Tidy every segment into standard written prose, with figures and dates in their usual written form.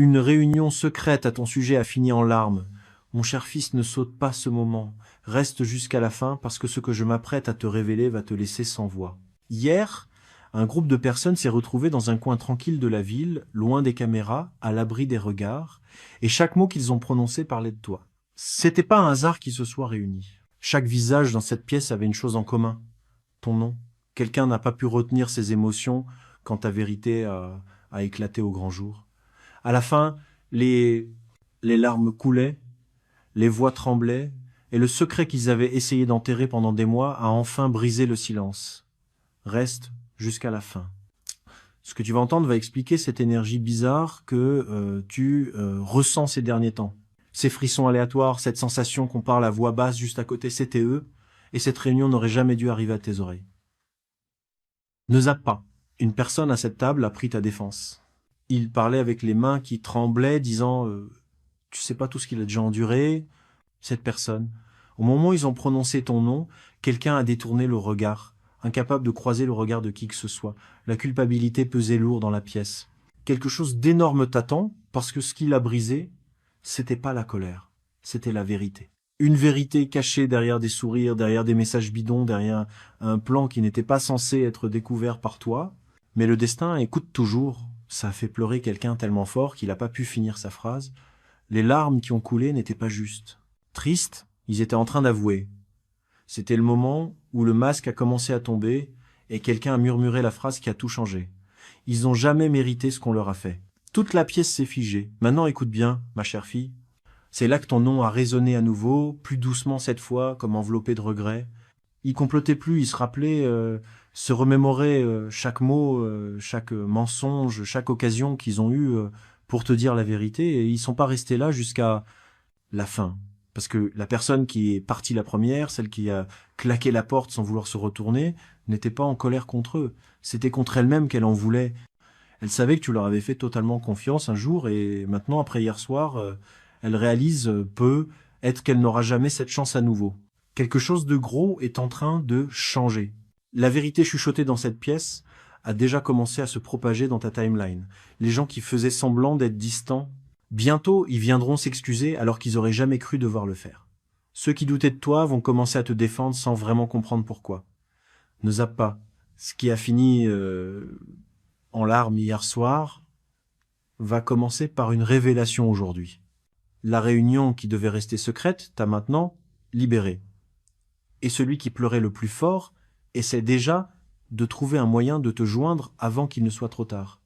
Une réunion secrète à ton sujet a fini en larmes. Mon cher fils, ne saute pas ce moment. Reste jusqu'à la fin parce que ce que je m'apprête à te révéler va te laisser sans voix. Hier, un groupe de personnes s'est retrouvé dans un coin tranquille de la ville, loin des caméras, à l'abri des regards, et chaque mot qu'ils ont prononcé parlait de toi. C'était pas un hasard qu'ils se soient réunis. Chaque visage dans cette pièce avait une chose en commun. Ton nom. Quelqu'un n'a pas pu retenir ses émotions quand ta vérité a éclaté au grand jour. À la fin, les larmes coulaient, les voix tremblaient, et le secret qu'ils avaient essayé d'enterrer pendant des mois a enfin brisé le silence. Reste jusqu'à la fin. Ce que tu vas entendre va expliquer cette énergie bizarre que tu ressens ces derniers temps. Ces frissons aléatoires, cette sensation qu'on parle à voix basse juste à côté, c'était eux, et cette réunion n'aurait jamais dû arriver à tes oreilles. Ne zappe pas. Une personne à cette table a pris ta défense. Il parlait avec les mains qui tremblaient, disant tu sais pas tout ce qu'il a déjà enduré. Cette personne, au moment où ils ont prononcé ton nom, quelqu'un a détourné le regard, incapable de croiser le regard de qui que ce soit. La culpabilité pesait lourd dans la pièce. Quelque chose d'énorme t'attend, parce que ce qui l'a brisé, c'était pas la colère, c'était la vérité. Une vérité cachée derrière des sourires, derrière des messages bidons, derrière un plan qui n'était pas censé être découvert par toi. Mais le destin écoute toujours. Ça a fait pleurer quelqu'un tellement fort qu'il n'a pas pu finir sa phrase. Les larmes qui ont coulé n'étaient pas justes. Tristes, ils étaient en train d'avouer. C'était le moment où le masque a commencé à tomber et quelqu'un a murmuré la phrase qui a tout changé. Ils n'ont jamais mérité ce qu'on leur a fait. Toute la pièce s'est figée. Maintenant, écoute bien, ma chère fille. C'est là que ton nom a résonné à nouveau, plus doucement cette fois, comme enveloppé de regrets. Ils complotaient plus, ils se rappelaient, se remémoraient chaque mot, chaque mensonge, chaque occasion qu'ils ont eue pour te dire la vérité, et ils sont pas restés là jusqu'à la fin. Parce que la personne qui est partie la première, celle qui a claqué la porte sans vouloir se retourner, n'était pas en colère contre eux. C'était contre elle-même qu'elle en voulait. Elle savait que tu leur avais fait totalement confiance un jour, et maintenant, après hier soir, elle réalise peut-être qu'elle n'aura jamais cette chance à nouveau. Quelque chose de gros est en train de changer. La vérité chuchotée dans cette pièce a déjà commencé à se propager dans ta timeline. Les gens qui faisaient semblant d'être distants, bientôt ils viendront s'excuser alors qu'ils auraient jamais cru devoir le faire. Ceux qui doutaient de toi vont commencer à te défendre sans vraiment comprendre pourquoi. Ne zappe pas. Ce qui a fini en larmes hier soir va commencer par une révélation aujourd'hui. La réunion qui devait rester secrète t'a maintenant libéré. Et celui qui pleurait le plus fort essaie déjà de trouver un moyen de te joindre avant qu'il ne soit trop tard.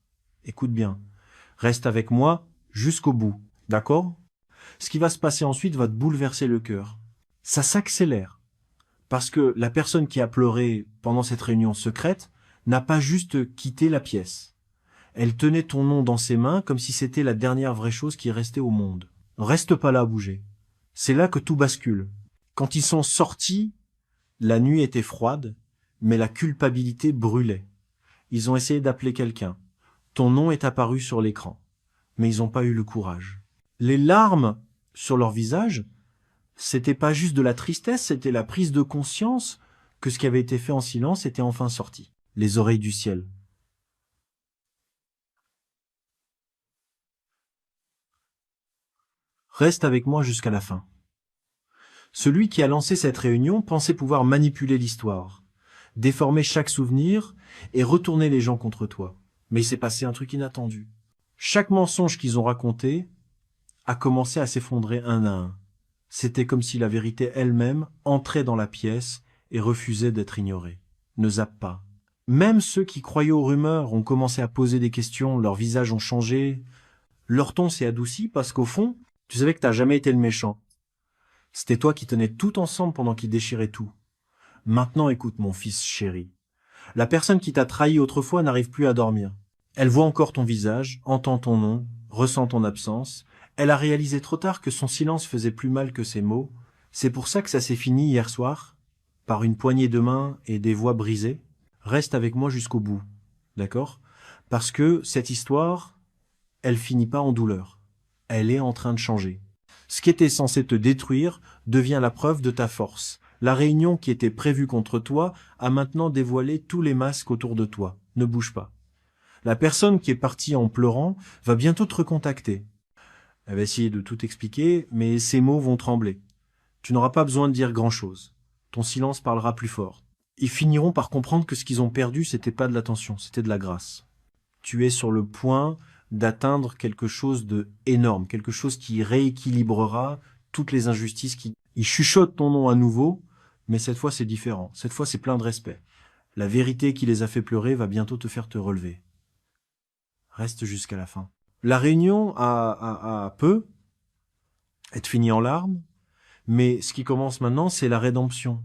Écoute bien, reste avec moi jusqu'au bout, d'accord? Ce qui va se passer ensuite va te bouleverser le cœur. Ça s'accélère, parce que la personne qui a pleuré pendant cette réunion secrète n'a pas juste quitté la pièce. Elle tenait ton nom dans ses mains comme si c'était la dernière vraie chose qui restait au monde. Reste pas là à bouger. C'est là que tout bascule. Quand ils sont sortis, la nuit était froide, mais la culpabilité brûlait. Ils ont essayé d'appeler quelqu'un. Ton nom est apparu sur l'écran, mais ils n'ont pas eu le courage. Les larmes sur leur visage, c'était pas juste de la tristesse, c'était la prise de conscience que ce qui avait été fait en silence était enfin sorti. Les oreilles du ciel. Reste avec moi jusqu'à la fin. Celui qui a lancé cette réunion pensait pouvoir manipuler l'histoire, déformer chaque souvenir et retourner les gens contre toi. Mais il s'est passé un truc inattendu. Chaque mensonge qu'ils ont raconté a commencé à s'effondrer un à un. C'était comme si la vérité elle-même entrait dans la pièce et refusait d'être ignorée. Ne zappe pas. Même ceux qui croyaient aux rumeurs ont commencé à poser des questions, leurs visages ont changé, leur ton s'est adouci parce qu'au fond, tu savais que t'as jamais été le méchant. C'était toi qui tenais tout ensemble pendant qu'ils déchiraient tout. Maintenant écoute mon fils chéri. La personne qui t'a trahi autrefois n'arrive plus à dormir. Elle voit encore ton visage, entend ton nom, ressent ton absence. Elle a réalisé trop tard que son silence faisait plus mal que ses mots. C'est pour ça que ça s'est fini hier soir, par une poignée de main et des voix brisées. Reste avec moi jusqu'au bout, d'accord? Parce que cette histoire, elle finit pas en douleur. Elle est en train de changer. Ce qui était censé te détruire devient la preuve de ta force. La réunion qui était prévue contre toi a maintenant dévoilé tous les masques autour de toi. Ne bouge pas. La personne qui est partie en pleurant va bientôt te recontacter. Elle va essayer de tout expliquer, mais ses mots vont trembler. Tu n'auras pas besoin de dire grand-chose. Ton silence parlera plus fort. Ils finiront par comprendre que ce qu'ils ont perdu, c'était pas de l'attention, c'était de la grâce. Tu es sur le point d'atteindre quelque chose de énorme, quelque chose qui rééquilibrera toutes les injustices Ils chuchotent ton nom à nouveau, mais cette fois c'est différent. Cette fois c'est plein de respect. La vérité qui les a fait pleurer va bientôt te faire te relever. Reste jusqu'à la fin. La réunion a peu être finie en larmes, mais ce qui commence maintenant, c'est la rédemption.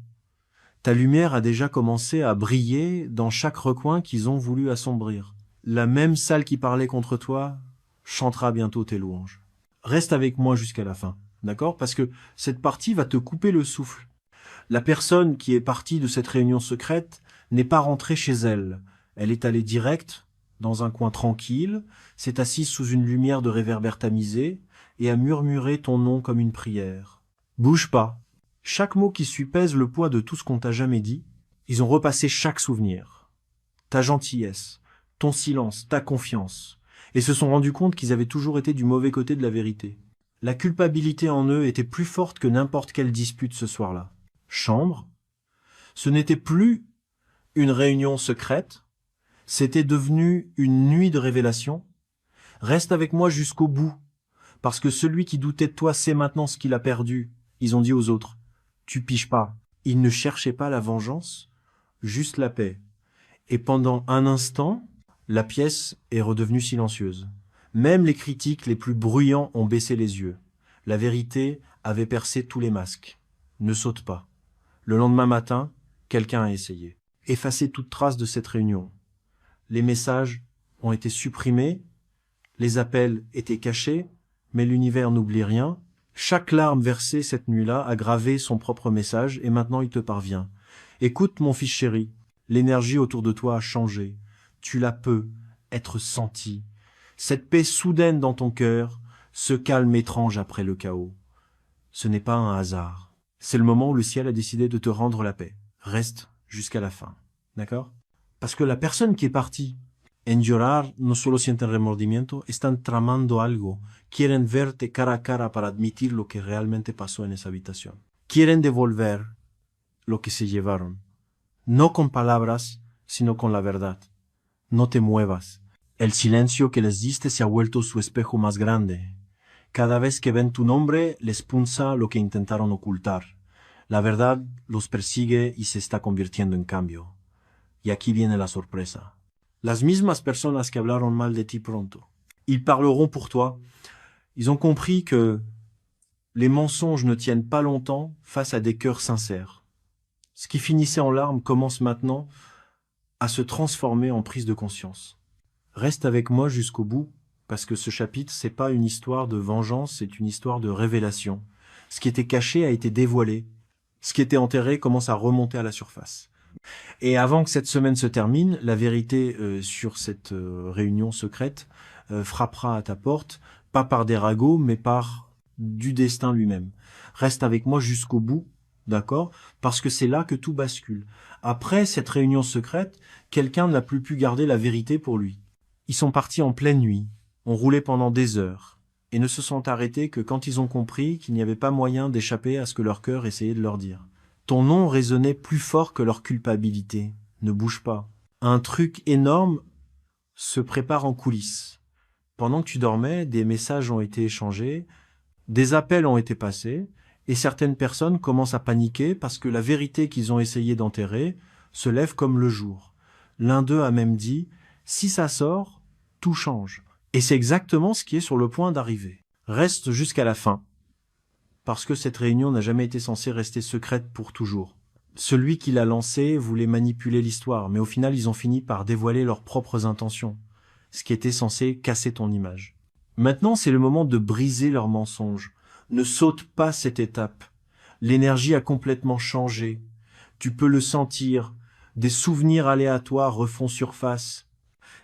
Ta lumière a déjà commencé à briller dans chaque recoin qu'ils ont voulu assombrir. La même salle qui parlait contre toi chantera bientôt tes louanges. Reste avec moi jusqu'à la fin, d'accord? Parce que cette partie va te couper le souffle. La personne qui est partie de cette réunion secrète n'est pas rentrée chez elle. Elle est allée direct dans un coin tranquille, s'est assise sous une lumière de réverbère tamisée et a murmuré ton nom comme une prière. Bouge pas. Chaque mot qui suit pèse le poids de tout ce qu'on t'a jamais dit. Ils ont repassé chaque souvenir. Ta gentillesse, ton silence, ta confiance. Et se sont rendus compte qu'ils avaient toujours été du mauvais côté de la vérité. La culpabilité en eux était plus forte que n'importe quelle dispute ce soir-là. Chambre. Ce n'était plus une réunion secrète. C'était devenu une nuit de révélation. Reste avec moi jusqu'au bout. Parce que celui qui doutait de toi sait maintenant ce qu'il a perdu. Ils ont dit aux autres. Tu piges pas. Ils ne cherchaient pas la vengeance, juste la paix. Et pendant un instant, la pièce est redevenue silencieuse. Même les critiques les plus bruyants ont baissé les yeux. La vérité avait percé tous les masques. Ne saute pas. Le lendemain matin, quelqu'un a essayé. Effacer toute trace de cette réunion. Les messages ont été supprimés, les appels étaient cachés, mais l'univers n'oublie rien. Chaque larme versée cette nuit-là a gravé son propre message et maintenant il te parvient. Écoute mon fils chéri, l'énergie autour de toi a changé. Tu la peux être sentie. Cette paix soudaine dans ton cœur, ce calme étrange après le chaos. Ce n'est pas un hasard. C'est le moment où le ciel a décidé de te rendre la paix. Reste jusqu'à la fin. D'accord? Parce que la personne qui est partie, en llorar no solo sienten remordimiento, están tramando algo. Quieren verte cara a cara para admitir lo que realmente pasó en esa habitación. Quieren devolver lo que se llevaron. No con palabras, sino con la verdad. No te muevas. El silencio que les diste se ha vuelto su espejo más grande. Cada vez que ven tu nombre, les punza lo que intentaron ocultar. La verdad los persigue y se está convirtiendo en cambio. Y aquí viene la sorpresa. Las mismas personas que hablaron mal de ti pronto, ils parleront pour toi. Ils ont compris que les mensonges ne tiennent pas longtemps face à des cœurs sincères. Ce qui finissait en larmes commence maintenant à se transformer en prise de conscience. Reste avec moi jusqu'au bout, parce que ce chapitre, c'est pas une histoire de vengeance, c'est une histoire de révélation. Ce qui était caché a été dévoilé. Ce qui était enterré commence à remonter à la surface. Et avant que cette semaine se termine, la vérité sur cette réunion secrète frappera à ta porte, pas par des ragots, mais par du destin lui-même. Reste avec moi jusqu'au bout, d'accord? Parce que c'est là que tout bascule. Après cette réunion secrète, quelqu'un n'a plus pu garder la vérité pour lui. Ils sont partis en pleine nuit, ont roulé pendant des heures, et ne se sont arrêtés que quand ils ont compris qu'il n'y avait pas moyen d'échapper à ce que leur cœur essayait de leur dire. Ton nom résonnait plus fort que leur culpabilité. Ne bouge pas. Un truc énorme se prépare en coulisses. Pendant que tu dormais, des messages ont été échangés, des appels ont été passés, et certaines personnes commencent à paniquer parce que la vérité qu'ils ont essayé d'enterrer se lève comme le jour. L'un d'eux a même dit « Si ça sort, tout change ». Et c'est exactement ce qui est sur le point d'arriver. Reste jusqu'à la fin. Parce que cette réunion n'a jamais été censée rester secrète pour toujours. Celui qui l'a lancée voulait manipuler l'histoire, mais au final, ils ont fini par dévoiler leurs propres intentions, ce qui était censé casser ton image. Maintenant, c'est le moment de briser leurs mensonges. Ne saute pas cette étape. L'énergie a complètement changé. Tu peux le sentir. Des souvenirs aléatoires refont surface.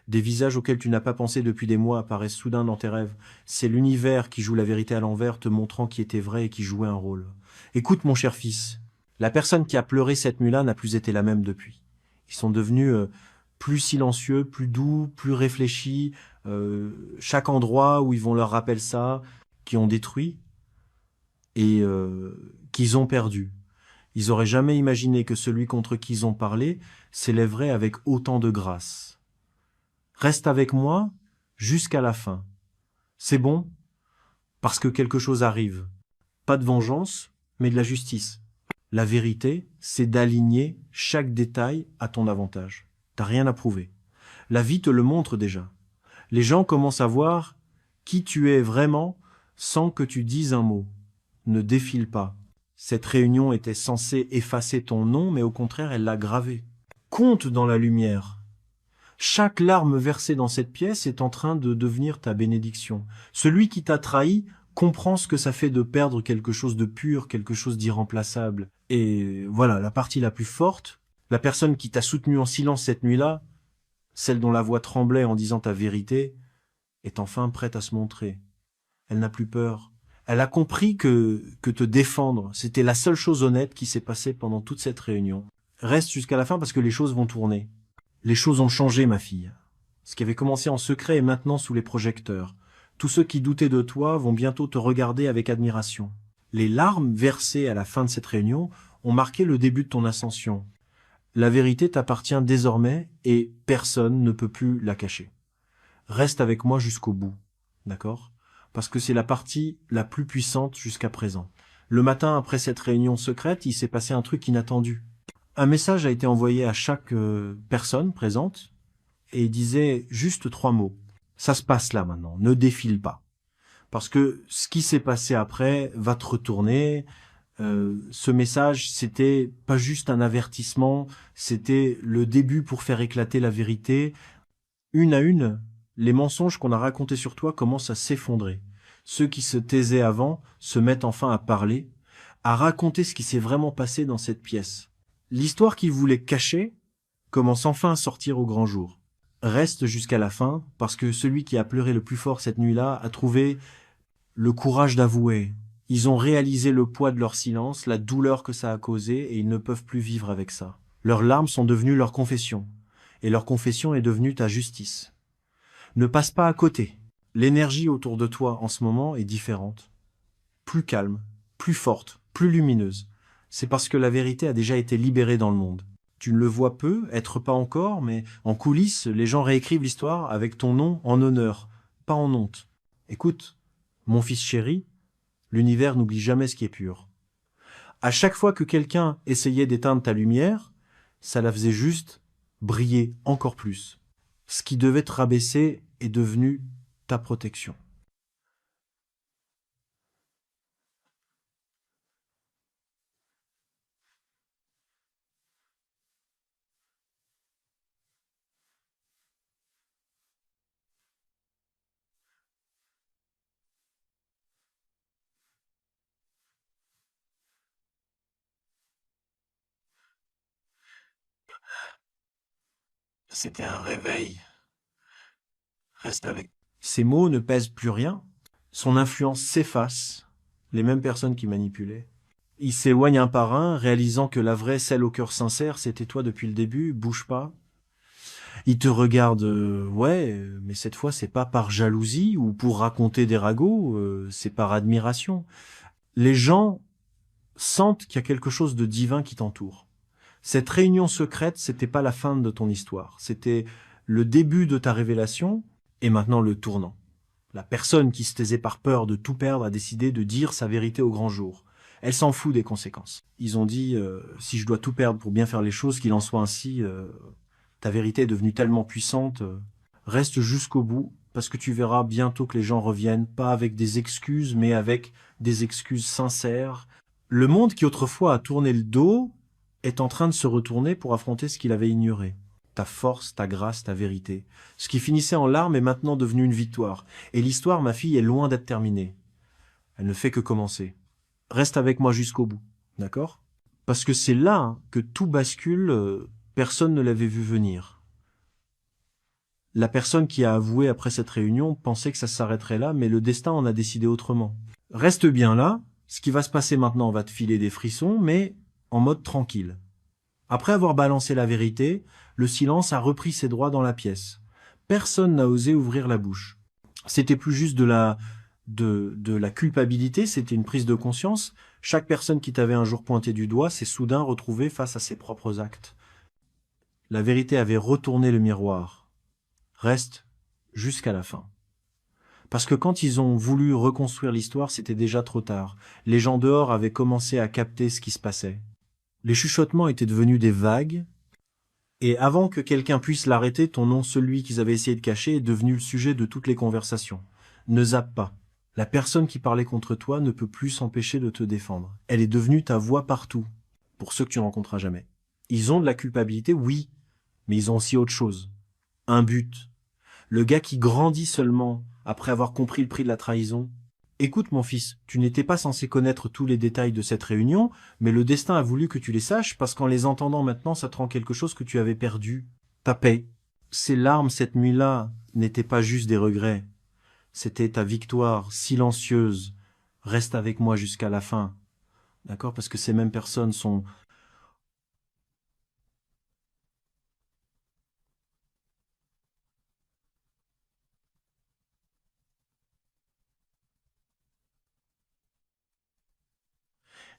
Des visages auxquels tu n'as pas pensé depuis des mois apparaissent soudain dans tes rêves. C'est l'univers qui joue la vérité à l'envers, te montrant qui était vrai et qui jouait un rôle. Écoute, mon cher fils, la personne qui a pleuré cette nuit-là n'a plus été la même depuis. Ils sont devenus plus silencieux, plus doux, plus réfléchi. Chaque endroit où ils vont leur rappeler ça, qui ont détruit et qu'ils ont perdu. Ils auraient jamais imaginé que celui contre qui ils ont parlé s'élèverait avec autant de grâce. Reste avec moi jusqu'à la fin. C'est bon, parce que quelque chose arrive. Pas de vengeance, mais de la justice. La vérité, c'est d'aligner chaque détail à ton avantage. T'as rien à prouver. La vie te le montre déjà. Les gens commencent à voir qui tu es vraiment sans que tu dises un mot. Ne défile pas. Cette réunion était censée effacer ton nom, mais au contraire, elle l'a gravé. Compte dans la lumière. Chaque larme versée dans cette pièce est en train de devenir ta bénédiction. Celui qui t'a trahi comprend ce que ça fait de perdre quelque chose de pur, quelque chose d'irremplaçable. Et voilà, la partie la plus forte, la personne qui t'a soutenu en silence cette nuit-là, celle dont la voix tremblait en disant ta vérité, est enfin prête à se montrer. Elle n'a plus peur. Elle a compris que te défendre, c'était la seule chose honnête qui s'est passée pendant toute cette réunion. Reste jusqu'à la fin parce que les choses vont tourner. Les choses ont changé, ma fille. Ce qui avait commencé en secret est maintenant sous les projecteurs. Tous ceux qui doutaient de toi vont bientôt te regarder avec admiration. Les larmes versées à la fin de cette réunion ont marqué le début de ton ascension. La vérité t'appartient désormais et personne ne peut plus la cacher. Reste avec moi jusqu'au bout, d'accord ? Parce que c'est la partie la plus puissante jusqu'à présent. Le matin après cette réunion secrète, il s'est passé un truc inattendu. Un message a été envoyé à chaque personne présente et il disait juste 3 mots. Ça se passe là maintenant, ne défile pas. Parce que ce qui s'est passé après va te retourner. Ce message, c'était pas juste un avertissement, c'était le début pour faire éclater la vérité. Une à une, les mensonges qu'on a racontés sur toi commencent à s'effondrer. Ceux qui se taisaient avant se mettent enfin à parler, à raconter ce qui s'est vraiment passé dans cette pièce. L'histoire qu'ils voulaient cacher commence enfin à sortir au grand jour. Reste jusqu'à la fin, parce que celui qui a pleuré le plus fort cette nuit-là a trouvé le courage d'avouer. Ils ont réalisé le poids de leur silence, la douleur que ça a causé, et ils ne peuvent plus vivre avec ça. Leurs larmes sont devenues leur confession, et leur confession est devenue ta justice. Ne passe pas à côté. L'énergie autour de toi en ce moment est différente. Plus calme, plus forte, plus lumineuse. C'est parce que la vérité a déjà été libérée dans le monde. Tu ne le vois peu, être pas encore, mais en coulisses, les gens réécrivent l'histoire avec ton nom en honneur, pas en honte. Écoute, mon fils chéri, l'univers n'oublie jamais ce qui est pur. À chaque fois que quelqu'un essayait d'éteindre ta lumière, ça la faisait juste briller encore plus. Ce qui devait te rabaisser est devenu ta protection. C'était un réveil. Reste avec. Ces mots ne pèsent plus rien. Son influence s'efface. Les mêmes personnes qui manipulaient. Il s'éloigne un par un, réalisant que la vraie, celle au cœur sincère, c'était toi depuis le début, bouge pas. Il te regarde, ouais, mais cette fois, c'est pas par jalousie ou pour raconter des ragots, c'est par admiration. Les gens sentent qu'il y a quelque chose de divin qui t'entoure. Cette réunion secrète, c'était pas la fin de ton histoire. C'était le début de ta révélation et maintenant le tournant. La personne qui se taisait par peur de tout perdre a décidé de dire sa vérité au grand jour. Elle s'en fout des conséquences. Ils ont dit, si je dois tout perdre pour bien faire les choses, qu'il en soit ainsi, ta vérité est devenue tellement puissante, reste jusqu'au bout, parce que tu verras bientôt que les gens reviennent, pas avec des excuses, mais avec des excuses sincères. Le monde qui autrefois a tourné le dos est en train de se retourner pour affronter ce qu'il avait ignoré. Ta force, ta grâce, ta vérité. Ce qui finissait en larmes est maintenant devenu une victoire. Et l'histoire, ma fille, est loin d'être terminée. Elle ne fait que commencer. Reste avec moi jusqu'au bout, d'accord ? Parce que c'est là que tout bascule, personne ne l'avait vu venir. La personne qui a avoué après cette réunion pensait que ça s'arrêterait là, mais le destin en a décidé autrement. Reste bien là, ce qui va se passer maintenant va te filer des frissons, mais en mode tranquille. Après avoir balancé la vérité, le silence a repris ses droits dans la pièce. Personne n'a osé ouvrir la bouche. C'était plus juste de la culpabilité, c'était une prise de conscience. Chaque personne qui t'avait un jour pointé du doigt s'est soudain retrouvée face à ses propres actes. La vérité avait retourné le miroir. Reste jusqu'à la fin. Parce que quand ils ont voulu reconstruire l'histoire, c'était déjà trop tard. Les gens dehors avaient commencé à capter ce qui se passait. Les chuchotements étaient devenus des vagues, et avant que quelqu'un puisse l'arrêter, ton nom, celui qu'ils avaient essayé de cacher, est devenu le sujet de toutes les conversations. Ne zappe pas. La personne qui parlait contre toi ne peut plus s'empêcher de te défendre. Elle est devenue ta voix partout, pour ceux que tu ne rencontreras jamais. Ils ont de la culpabilité, oui, mais ils ont aussi autre chose. Un but. Le gars qui grandit seulement après avoir compris le prix de la trahison. Écoute mon fils, tu n'étais pas censé connaître tous les détails de cette réunion, mais le destin a voulu que tu les saches parce qu'en les entendant maintenant, ça te rend quelque chose que tu avais perdu. Ta paix. Ces larmes cette nuit-là n'étaient pas juste des regrets. C'était ta victoire silencieuse. Reste avec moi jusqu'à la fin. D'accord? Parce que ces mêmes personnes sont...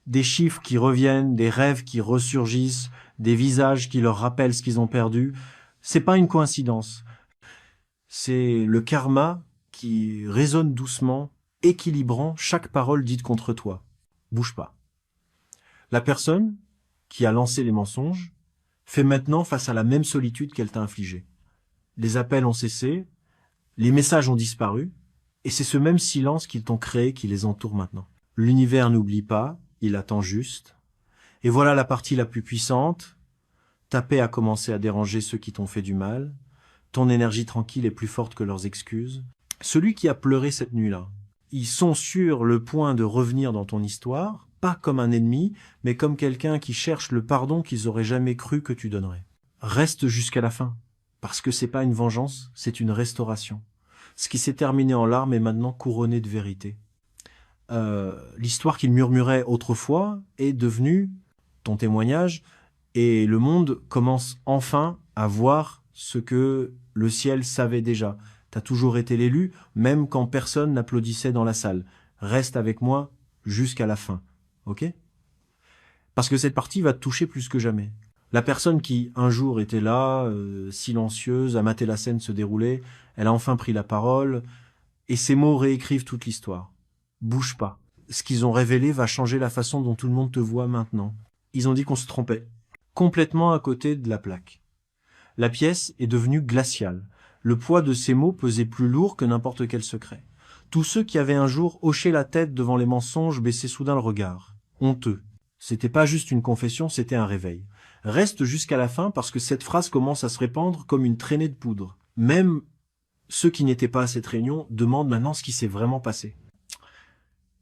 Des chiffres qui reviennent, des rêves qui ressurgissent, des visages qui leur rappellent ce qu'ils ont perdu. C'est pas une coïncidence. C'est le karma qui résonne doucement, équilibrant chaque parole dite contre toi. Bouge pas. La personne qui a lancé les mensonges fait maintenant face à la même solitude qu'elle t'a infligée. Les appels ont cessé, les messages ont disparu, et c'est ce même silence qu'ils t'ont créé qui les entoure maintenant. L'univers n'oublie pas, il attend juste. Et voilà la partie la plus puissante. Ta paix a commencé à déranger ceux qui t'ont fait du mal. Ton énergie tranquille est plus forte que leurs excuses. Celui qui a pleuré cette nuit-là, ils sont sur le point de revenir dans ton histoire, pas comme un ennemi, mais comme quelqu'un qui cherche le pardon qu'ils auraient jamais cru que tu donnerais. Reste jusqu'à la fin, parce que c'est pas une vengeance, c'est une restauration. Ce qui s'est terminé en larmes est maintenant couronné de vérité. L'histoire qu'il murmurait autrefois est devenue ton témoignage, et le monde commence enfin à voir ce que le ciel savait déjà. T'as toujours été l'élu, même quand personne n'applaudissait dans la salle. Reste avec moi jusqu'à la fin, ok? Parce que cette partie va te toucher plus que jamais. La personne qui, un jour, était là, silencieuse, a maté la scène se dérouler, elle a enfin pris la parole, et ces mots réécrivent toute l'histoire. Bouge pas. Ce qu'ils ont révélé va changer la façon dont tout le monde te voit maintenant. Ils ont dit qu'on se trompait. Complètement à côté de la plaque. La pièce est devenue glaciale. Le poids de ces mots pesait plus lourd que n'importe quel secret. Tous ceux qui avaient un jour hoché la tête devant les mensonges baissaient soudain le regard. Honteux. C'était pas juste une confession, c'était un réveil. Reste jusqu'à la fin parce que cette phrase commence à se répandre comme une traînée de poudre. Même ceux qui n'étaient pas à cette réunion demandent maintenant ce qui s'est vraiment passé.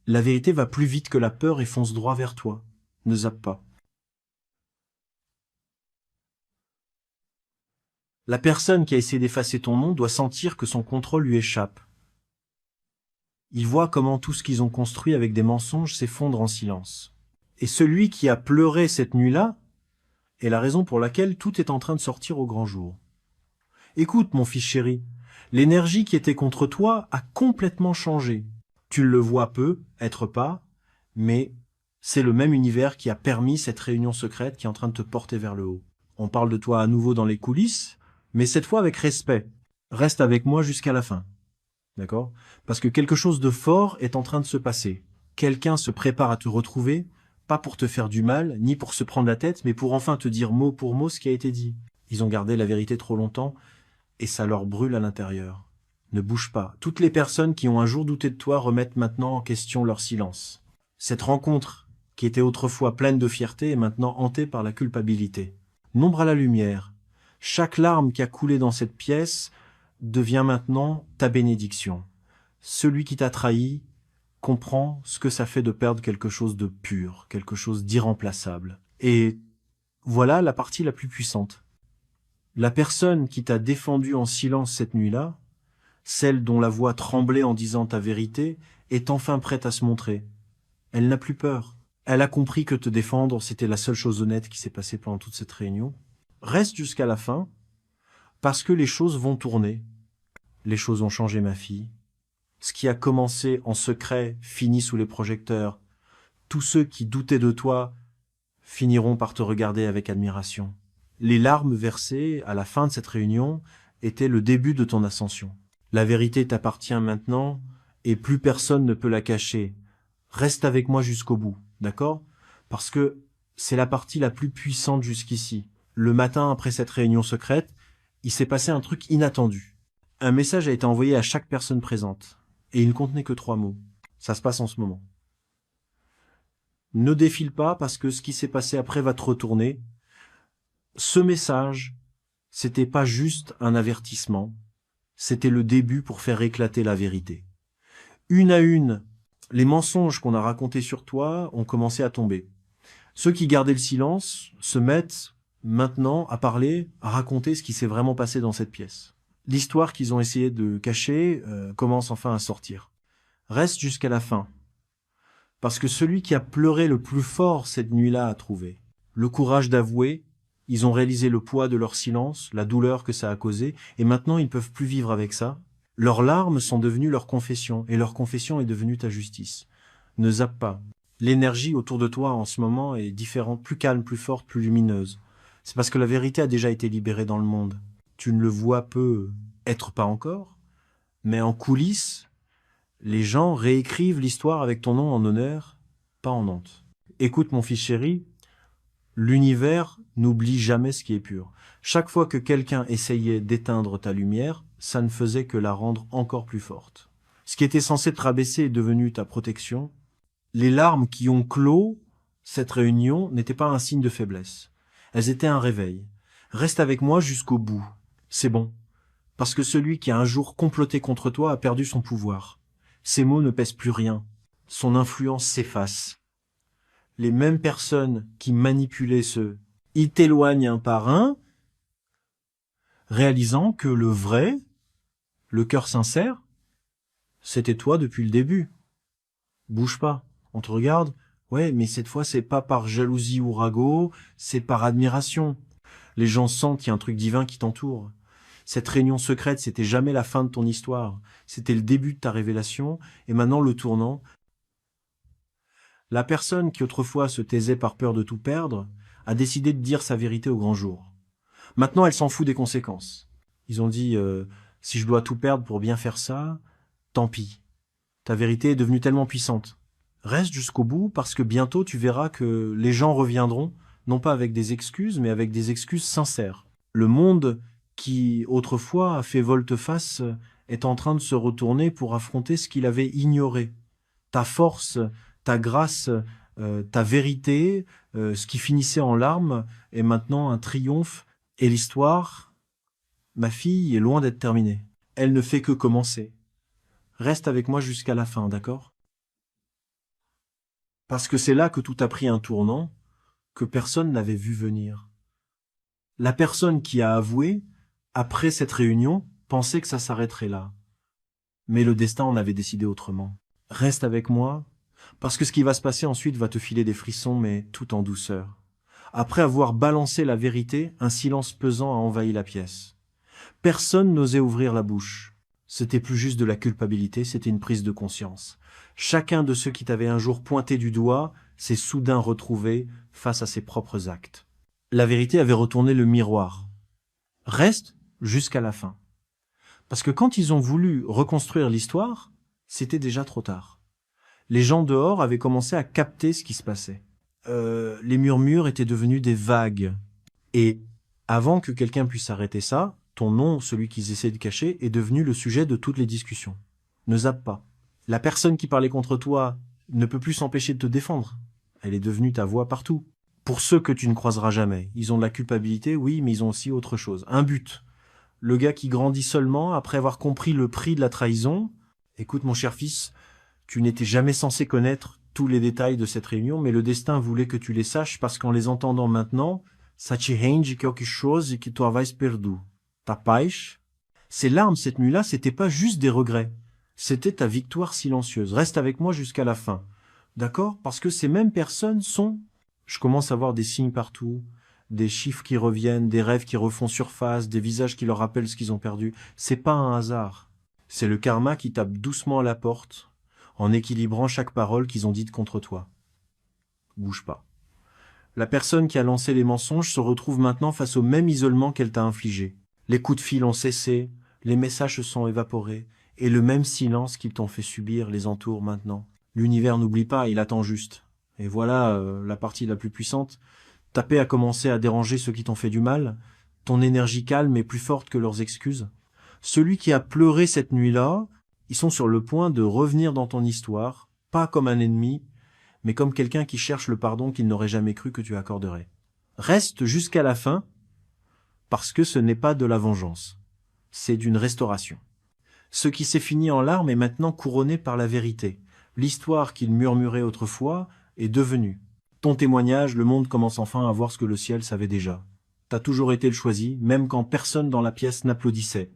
La vérité va plus vite que la peur et fonce droit vers toi. Ne zappe pas. La personne qui a essayé d'effacer ton nom doit sentir que son contrôle lui échappe. Il voit comment tout ce qu'ils ont construit avec des mensonges s'effondre en silence. Et celui qui a pleuré cette nuit-là est la raison pour laquelle tout est en train de sortir au grand jour. Écoute, mon fils chéri, l'énergie qui était contre toi a complètement changé. Tu le vois peu, être pas, mais c'est le même univers qui a permis cette réunion secrète qui est en train de te porter vers le haut. On parle de toi à nouveau dans les coulisses, mais cette fois avec respect. Reste avec moi jusqu'à la fin. D'accord? Parce que quelque chose de fort est en train de se passer. Quelqu'un se prépare à te retrouver, pas pour te faire du mal, ni pour se prendre la tête, mais pour enfin te dire mot pour mot ce qui a été dit. Ils ont gardé la vérité trop longtemps, et ça leur brûle à l'intérieur. Ne bouge pas. Toutes les personnes qui ont un jour douté de toi remettent maintenant en question leur silence. Cette rencontre, qui était autrefois pleine de fierté, est maintenant hantée par la culpabilité. N'ombre à la lumière. Chaque larme qui a coulé dans cette pièce devient maintenant ta bénédiction. Celui qui t'a trahi comprend ce que ça fait de perdre quelque chose de pur, quelque chose d'irremplaçable. Et voilà la partie la plus puissante. La personne qui t'a défendu en silence cette nuit-là, celle dont la voix tremblait en disant ta vérité, est enfin prête à se montrer. Elle n'a plus peur. Elle a compris que te défendre, c'était la seule chose honnête qui s'est passée pendant toute cette réunion. Reste jusqu'à la fin, parce que les choses vont tourner. Les choses ont changé, ma fille. Ce qui a commencé en secret finit sous les projecteurs. Tous ceux qui doutaient de toi finiront par te regarder avec admiration. Les larmes versées à la fin de cette réunion étaient le début de ton ascension. La vérité t'appartient maintenant et plus personne ne peut la cacher. Reste avec moi jusqu'au bout, d'accord? Parce que c'est la partie la plus puissante jusqu'ici. Le matin après cette réunion secrète, il s'est passé un truc inattendu. Un message a été envoyé à chaque personne présente et il ne contenait que 3 mots. Ça se passe en ce moment. Ne défile pas parce que ce qui s'est passé après va te retourner. Ce message, c'était pas juste un avertissement, c'était le début pour faire éclater la vérité. Une à une, les mensonges qu'on a racontés sur toi ont commencé à tomber. Ceux qui gardaient le silence se mettent maintenant à parler, à raconter ce qui s'est vraiment passé dans cette pièce. L'histoire qu'ils ont essayé de cacher commence enfin à sortir. Reste jusqu'à la fin. Parce que celui qui a pleuré le plus fort cette nuit-là a trouvé le courage d'avouer. Ils ont réalisé le poids de leur silence, la douleur que ça a causé, et maintenant ils peuvent plus vivre avec ça. Leurs larmes sont devenues leur confession, et leur confession est devenue ta justice. Ne zappe pas. L'énergie autour de toi en ce moment est différente, plus calme, plus forte, plus lumineuse. C'est parce que la vérité a déjà été libérée dans le monde. Tu ne le vois peut-être pas encore, mais en coulisses, les gens réécrivent l'histoire avec ton nom en honneur, pas en honte. Écoute mon fils chéri, l'univers n'oublie jamais ce qui est pur. Chaque fois que quelqu'un essayait d'éteindre ta lumière, ça ne faisait que la rendre encore plus forte. Ce qui était censé te rabaisser est devenu ta protection. Les larmes qui ont clos cette réunion n'étaient pas un signe de faiblesse. Elles étaient un réveil. Reste avec moi jusqu'au bout. C'est bon. Parce que celui qui a un jour comploté contre toi a perdu son pouvoir. Ses mots ne pèsent plus rien. Son influence s'efface. Les mêmes personnes qui manipulaient ils t'éloignent un par un, réalisant que le vrai, le cœur sincère, c'était toi depuis le début. Bouge pas. On te regarde. Ouais, mais cette fois, c'est pas par jalousie ou ragot, c'est par admiration. Les gens sentent qu'il y a un truc divin qui t'entoure. Cette réunion secrète, c'était jamais la fin de ton histoire. C'était le début de ta révélation, et maintenant le tournant. La personne qui autrefois se taisait par peur de tout perdre, a décidé de dire sa vérité au grand jour. Maintenant, elle s'en fout des conséquences. Ils ont dit, si je dois tout perdre pour bien faire ça, tant pis. Ta vérité est devenue tellement puissante. Reste jusqu'au bout parce que bientôt tu verras que les gens reviendront, non pas avec des excuses, mais avec des excuses sincères. Le monde qui, autrefois, a fait volte-face est en train de se retourner pour affronter ce qu'il avait ignoré. Ta force, ta grâce, ta vérité, ce qui finissait en larmes, est maintenant un triomphe. Et l'histoire, ma fille, est loin d'être terminée. Elle ne fait que commencer. Reste avec moi jusqu'à la fin, d'accord? Parce que c'est là que tout a pris un tournant que personne n'avait vu venir. La personne qui a avoué, après cette réunion, pensait que ça s'arrêterait là. Mais le destin en avait décidé autrement. Reste avec moi, parce que ce qui va se passer ensuite va te filer des frissons, mais tout en douceur. Après avoir balancé la vérité, un silence pesant a envahi la pièce. Personne n'osait ouvrir la bouche. C'était plus juste de la culpabilité, c'était une prise de conscience. Chacun de ceux qui t'avaient un jour pointé du doigt s'est soudain retrouvé face à ses propres actes. La vérité avait retourné le miroir. Reste jusqu'à la fin. Parce que quand ils ont voulu reconstruire l'histoire, c'était déjà trop tard. Les gens dehors avaient commencé à capter ce qui se passait. Les murmures étaient devenus des vagues. Et avant que quelqu'un puisse arrêter ça, ton nom, celui qu'ils essaient de cacher, est devenu le sujet de toutes les discussions. Ne zappe pas. La personne qui parlait contre toi ne peut plus s'empêcher de te défendre. Elle est devenue ta voix partout. Pour ceux que tu ne croiseras jamais, ils ont de la culpabilité, oui, mais ils ont aussi autre chose. Un but. Le gars qui grandit seulement après avoir compris le prix de la trahison. Écoute, mon cher fils, tu n'étais jamais censé connaître tous les détails de cette réunion, mais le destin voulait que tu les saches parce qu'en les entendant maintenant, ça te rende quelque chose que tu avais perdu. Ta paz. Ces larmes cette nuit-là, c'était pas juste des regrets. C'était ta victoire silencieuse. Reste avec moi jusqu'à la fin. D'accord? Parce que ces mêmes personnes sont... Je commence à voir des signes partout, des chiffres qui reviennent, des rêves qui refont surface, des visages qui leur rappellent ce qu'ils ont perdu. C'est pas un hasard. C'est le karma qui tape doucement à la porte, en équilibrant chaque parole qu'ils ont dite contre toi. Bouge pas. La personne qui a lancé les mensonges se retrouve maintenant face au même isolement qu'elle t'a infligé. Les coups de fil ont cessé, les messages se sont évaporés, et le même silence qu'ils t'ont fait subir les entoure maintenant. L'univers n'oublie pas, il attend juste. Et voilà la partie la plus puissante. Ta paix a commencé à déranger ceux qui t'ont fait du mal. Ton énergie calme est plus forte que leurs excuses. Celui qui a pleuré cette nuit-là, ils sont sur le point de revenir dans ton histoire, pas comme un ennemi, mais comme quelqu'un qui cherche le pardon qu'il n'aurait jamais cru que tu accorderais. Reste jusqu'à la fin, parce que ce n'est pas de la vengeance. C'est d'une restauration. Ce qui s'est fini en larmes est maintenant couronné par la vérité. L'histoire qu'il murmurait autrefois est devenue. Ton témoignage, le monde commence enfin à voir ce que le ciel savait déjà. T'as toujours été le choisi, même quand personne dans la pièce n'applaudissait.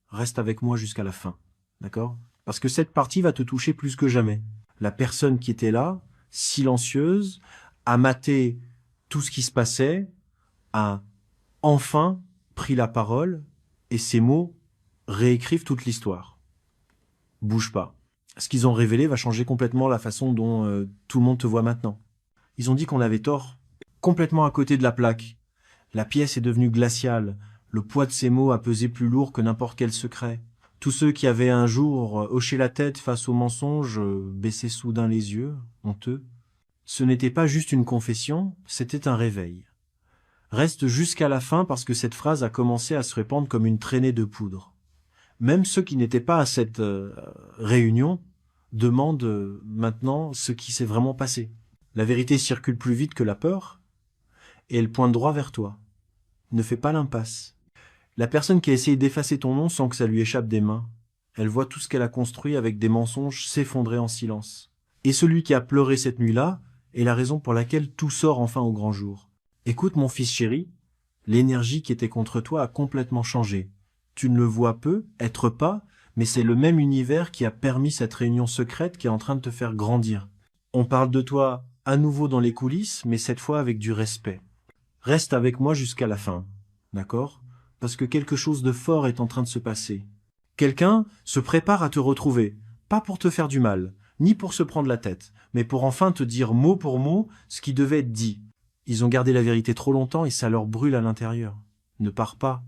Reste avec moi jusqu'à la fin, d'accord? Parce que cette partie va te toucher plus que jamais. La personne qui était là, silencieuse, a maté tout ce qui se passait, a enfin pris la parole, et ces mots réécrivent toute l'histoire. Bouge pas. Ce qu'ils ont révélé va changer complètement la façon dont tout le monde te voit maintenant. Ils ont dit qu'on avait tort, complètement à côté de la plaque. La pièce est devenue glaciale, le poids de ces mots a pesé plus lourd que n'importe quel secret. Tous ceux qui avaient un jour hoché la tête face aux mensonges, baissaient soudain les yeux, honteux. Ce n'était pas juste une confession, c'était un réveil. Reste jusqu'à la fin parce que cette phrase a commencé à se répandre comme une traînée de poudre. Même ceux qui n'étaient pas à cette réunion demandent maintenant ce qui s'est vraiment passé. La vérité circule plus vite que la peur et elle pointe droit vers toi. Ne fais pas l'impasse. La personne qui a essayé d'effacer ton nom sans que ça lui échappe des mains, elle voit tout ce qu'elle a construit avec des mensonges s'effondrer en silence. Et celui qui a pleuré cette nuit-là est la raison pour laquelle tout sort enfin au grand jour. Écoute mon fils chéri, l'énergie qui était contre toi a complètement changé. Tu ne le vois peu, être pas, mais c'est le même univers qui a permis cette réunion secrète qui est en train de te faire grandir. On parle de toi à nouveau dans les coulisses, mais cette fois avec du respect. Reste avec moi jusqu'à la fin, d'accord? Parce que quelque chose de fort est en train de se passer. Quelqu'un se prépare à te retrouver, pas pour te faire du mal, ni pour se prendre la tête, mais pour enfin te dire mot pour mot ce qui devait être dit. Ils ont gardé la vérité trop longtemps et ça leur brûle à l'intérieur. Ne pars pas.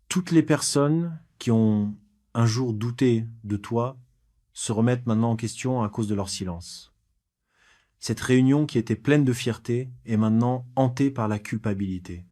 Toutes les personnes qui ont un jour douté de toi se remettent maintenant en question à cause de leur silence. Cette réunion qui était pleine de fierté est maintenant hantée par la culpabilité.